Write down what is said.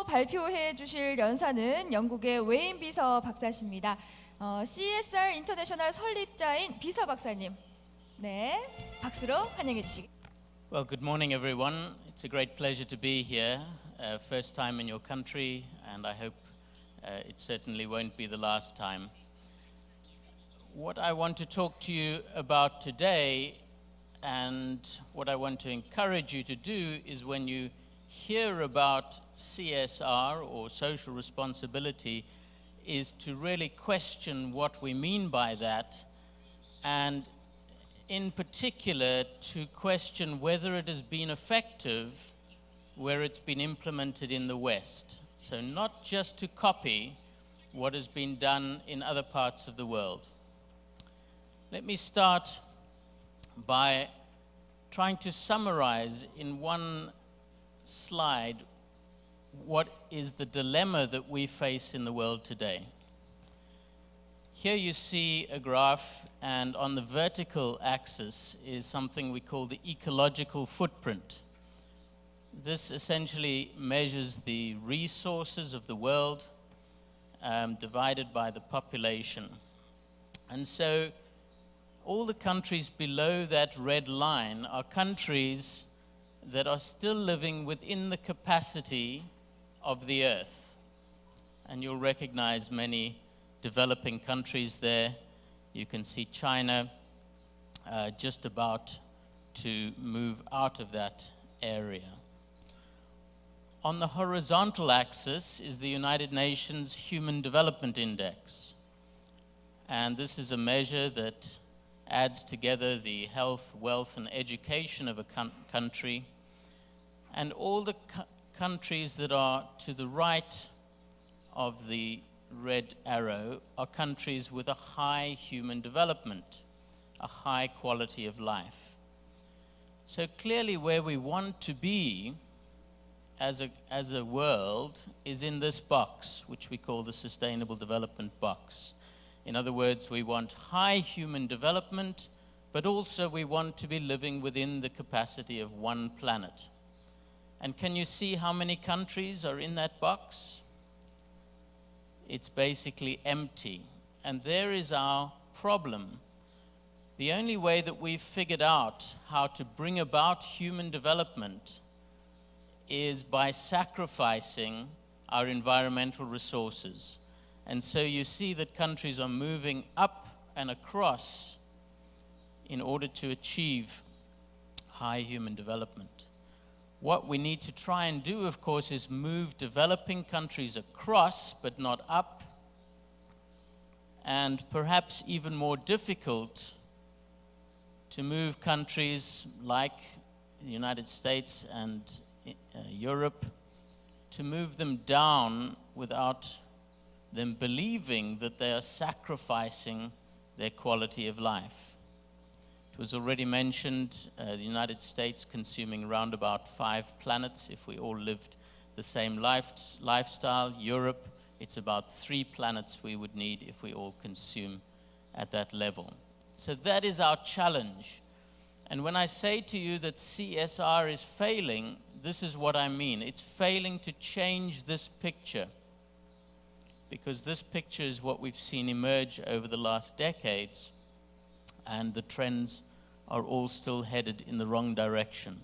발표해 주실 연사는 영국의 웨인 비서 박사십니다. CSR 인터내셔널 설립자인 비서 박사님. 네, 박수로 환영해 주시기. Well, good morning, everyone. It's a great pleasure to be here. First time in your country, and I hope it certainly won't be the last time. What I want to talk to you about today, and what I want to encourage you to do, is when you hear about CSR or social responsibility, is to really question what we mean by that, and in particular to question whether it has been effective where it's been implemented in the West. So not just to copy what has been done in other parts of the world. Let me start by trying to summarize in one slide what is the dilemma that we face in the world today. Here you see a graph, and on the vertical axis is something we call the ecological footprint. This essentially measures the resources of the world divided by the population. And so all the countries below that red line are countries that are still living within the capacity of the earth. And you'll recognize many developing countries there. You can see China just about to move out of that area. On the horizontal axis is the United Nations Human Development Index. And this is a measure that adds together the health, wealth, and education of a country. And all the countries that are to the right of the red arrow are countries with a high human development, a high quality of life. So clearly where we want to be as a world is in this box, which we call the Sustainable Development box. In other words, we want high human development, but also we want to be living within the capacity of one planet. And can you see how many countries are in that box? It's basically empty. And there is our problem. The only way that we've figured out how to bring about human development is by sacrificing our environmental resources. And so you see that countries are moving up and across in order to achieve high human development. What we need to try and do, of course, is move developing countries across, but not up. And perhaps even more difficult, to move countries like the United States and Europe, to move them down without them believing that they are sacrificing their quality of life. It was already mentioned, the United States consuming around about 5 planets if we all lived the same lifestyle. Europe, it's about 3 planets we would need if we all consume at that level. So that is our challenge. And when I say to you that CSR is failing, this is what I mean. It's failing to change this picture, because this picture is what we've seen emerge over the last decades, and the trends are all still headed in the wrong direction.